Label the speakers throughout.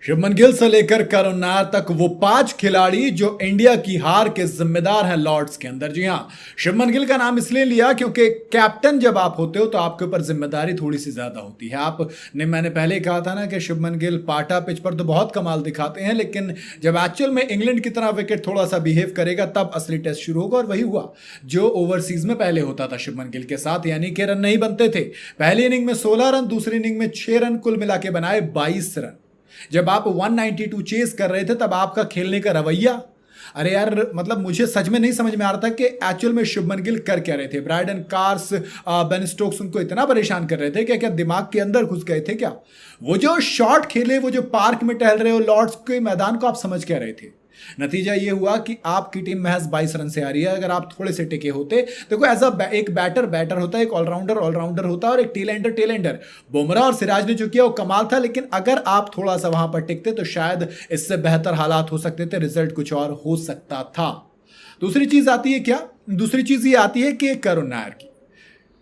Speaker 1: शुभमन गिल से लेकर करुण नायर तक वो 5 खिलाड़ी जो इंडिया की हार के जिम्मेदार हैं लॉर्ड्स के अंदर। जी हां, शुभमन गिल का नाम इसलिए लिया क्योंकि कैप्टन जब आप होते हो तो आपके ऊपर जिम्मेदारी थोड़ी सी ज्यादा होती है। आपने मैंने पहले ही कहा था ना कि शुभमन गिल पाटा पिच पर तो बहुत कमाल दिखाते हैं, लेकिन जब एक्चुअल में इंग्लैंड की तरह विकेट थोड़ा सा बिहेव करेगा तब असली टेस्ट शुरू होगा। और वही हुआ जो ओवरसीज में पहले होता था शुभमन गिल के साथ, यानी कि रन नहीं बनते थे। पहली इनिंग में 16 रन, दूसरी इनिंग में 6 रन, कुल मिला के बनाए 22 रन। जब आप 192 चेस कर रहे थे तब आपका खेलने का रवैया, अरे यार मतलब मुझे सच में नहीं समझ में आ रहा था कि एक्चुअल में शुभमन गिल कर क्या रहे थे। ब्रायडन कार्स, बेन स्टोक्स उनको इतना परेशान कर रहे थे कि क्या दिमाग के अंदर घुस गए थे क्या? वो जो शॉट खेले, वो जो पार्क में टहल रहे हो लॉर्ड्स के मैदान को, आप समझ क्या रहे थे? नतीजा ये हुआ कि आपकी टीम महज 22 रन से आ रही है। अगर आप थोड़े से टिके होते, देखो एज एक बैटर होता है, एक ऑलराउंडर होता है और एक टेलेंडर। बुमराह और सिराज ने जो किया वो कमाल था, लेकिन अगर आप थोड़ा सा वहां पर टिकते तो शायद इससे बेहतर हालात हो सकते थे, रिजल्ट कुछ और हो सकता था। दूसरी चीज आती है क्या? दूसरी चीज ये आती है कि करुण नायर की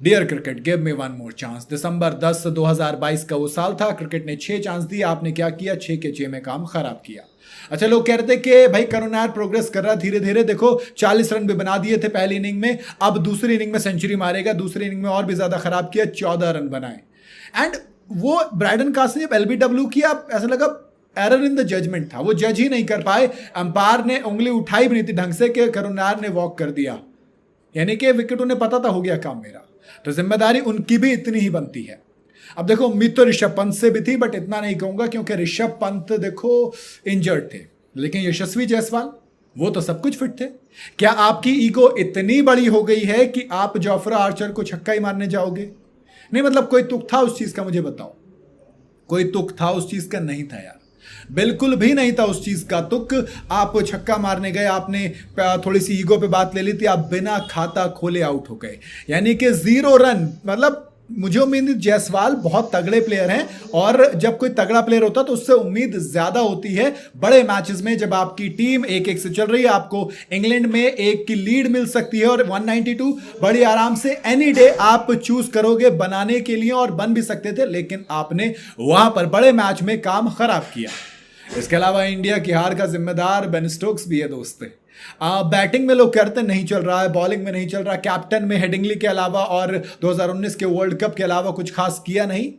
Speaker 1: dear cricket give me one more chance. दिसंबर 10 2022 का वो साल था, क्रिकेट ने 6 चांस दिए, आपने क्या किया? 6 के 6 में काम खराब किया। अच्छा, लोग कह रहे थे कि भाई करुण नायर प्रोग्रेस कर रहा है धीरे धीरे, देखो 40 रन भी बना दिए थे पहली इनिंग में, अब दूसरी इनिंग में सेंचुरी मारेगा। दूसरी इनिंग में और भी ज्यादा खराब किया, 14 रन बनाए। एंड वो ब्रायडन कास ने एलबीडब्ल्यू किया, ऐसा लगा एरर इन द जजमेंट था, वो जज ही नहीं कर पाए। अंपायर ने उंगली उठाई भी नहीं थी ढंग से कि करुण नायर ने वॉक कर दिया, यानी कि विकेट उन्हें पता था हो गया काम मेरा। तो जिम्मेदारी उनकी भी इतनी ही बनती है। अब देखो, उम्मीद तो ऋषभ पंत से भी थी, बट इतना नहीं कहूंगा क्योंकि ऋषभ पंत देखो इंजर्ड थे, लेकिन यशस्वी जायसवाल वो तो सब कुछ फिट थे। क्या आपकी ईगो इतनी बड़ी हो गई है कि आप जोफ्रा आर्चर को छक्का ही मारने जाओगे? नहीं, मतलब कोई तुक था उस चीज का? मुझे बताओ, कोई तुक था उस चीज का? नहीं था यार, बिल्कुल भी नहीं था उस चीज का तुक। आप छक्का मारने गए, आपने थोड़ी सी ईगो पे बात ले ली थी, आप बिना खाता खोले आउट हो गए, यानी कि 0 रन। मतलब मुझे उम्मीद, जायसवाल बहुत तगड़े प्लेयर हैं और जब कोई तगड़ा प्लेयर होता है तो उससे उम्मीद ज्यादा होती है बड़े मैचेस में। जब आपकी टीम 1-1 से चल रही है, आपको इंग्लैंड में 1 की लीड मिल सकती है और 192 बड़ी आराम से एनी डे आप चूज करोगे बनाने के लिए, और बन भी सकते थे, लेकिन आपने वहां पर बड़े मैच में काम खराब किया। इसके अलावा इंडिया की हार का जिम्मेदार बेन स्टोक्स भी है दोस्त। बैटिंग में लोग कहते नहीं चल रहा है, बॉलिंग में नहीं चल रहा, कैप्टन में हेडिंगली के अलावा और 2019 के वर्ल्ड कप के अलावा कुछ खास किया नहीं।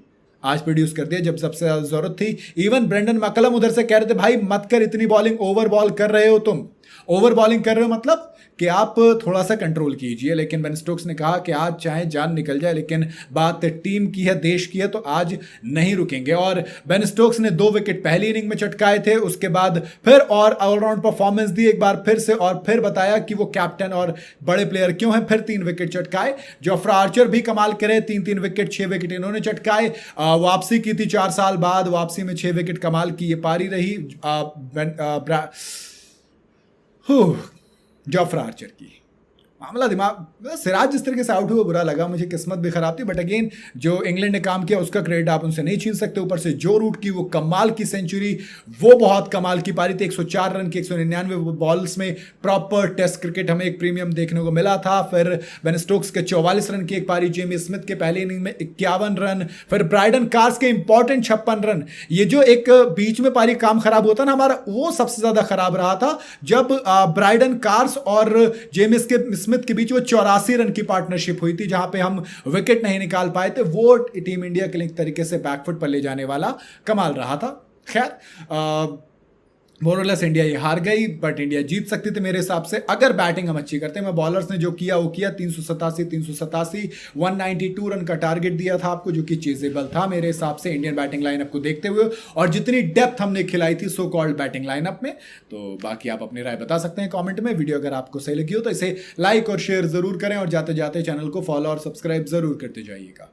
Speaker 1: आज प्रोड्यूस कर दिया जब सबसे ज्यादा जरूरत थी। इवन ब्रेंडन मैकलम उधर से कह रहे थे भाई मत कर इतनी बॉलिंग, ओवर बॉल कर रहे हो तुम। ओवर बॉलिंग कर रहे हो मतलब कि आप थोड़ा सा कंट्रोल कीजिए, लेकिन बेन स्टोक्स ने कहा कि आज चाहे जान निकल जाए, लेकिन बात टीम की है, देश की है, तो आज नहीं रुकेंगे। और बेन स्टोक्स ने 2 विकेट पहली इनिंग में चटकाए थे, उसके बाद फिर और ऑलराउंड परफॉर्मेंस दी एक बार फिर से, और फिर बताया कि वो कैप्टन और बड़े प्लेयर क्यों हैं। फिर 3 विकेट चटकाए। जोफ्रा आर्चर भी कमाल करे, 3-3 विकेट, 6 विकेट इन्होंने चटकाए। वापसी की थी 4 साल बाद, वापसी में 6 विकेट कमाल की ये पारी रही जोफ्रा आर्चर की। मामला दिमाग, सिराज जिस तरीके से आउट हुआ बुरा लगा मुझे, किस्मत भी खराब थी, बट अगेन जो इंग्लैंड ने काम किया उसका क्रेडिट आप उनसे नहीं छीन सकते। ऊपर से जो रूट की वो कमाल की सेंचुरी, वो बहुत कमाल की पारी थी। 104 रन की 199 बॉल्स में प्रॉपर टेस्ट क्रिकेट हमें एक प्रीमियम देखने को मिला था। फिर बेन स्टोक्स के 44 रन की एक पारी, जेमी स्मिथ के पहले इनिंग में 51 रन, फिर ब्रायडन कार्स के इंपॉर्टेंट 56 रन। ये जो एक बीच में पारी काम खराब होता ना हमारा, वो सबसे ज्यादा खराब रहा था जब ब्रायडन कार्स और जेमी स्मिथ के बीच वो 84 रन की पार्टनरशिप हुई थी, जहां पे हम विकेट नहीं निकाल पाए थे। वो टीम इंडिया के लिए एक तरीके से बैकफुट पर ले जाने वाला कमाल रहा था। खैर मोरलेस इंडिया ये हार गई, बट इंडिया जीत सकती थी मेरे हिसाब से अगर बैटिंग हम अच्छी करते। मैं बॉलर्स ने जो किया वो किया, 387 192 रन का टारगेट दिया था आपको, जो कि चेजेबल था मेरे हिसाब से इंडियन बैटिंग लाइनअप को देखते हुए, और जितनी डेप्थ हमने खिलाई थी सो कॉल्ड बैटिंग लाइनअप में। तो बाकी आप अपनी राय बता सकते हैं कमेंट में। वीडियो अगर आपको सही लगी हो तो इसे लाइक और शेयर जरूर करें, और जाते जाते चैनल को फॉलो और सब्सक्राइब जरूर करते जाइएगा।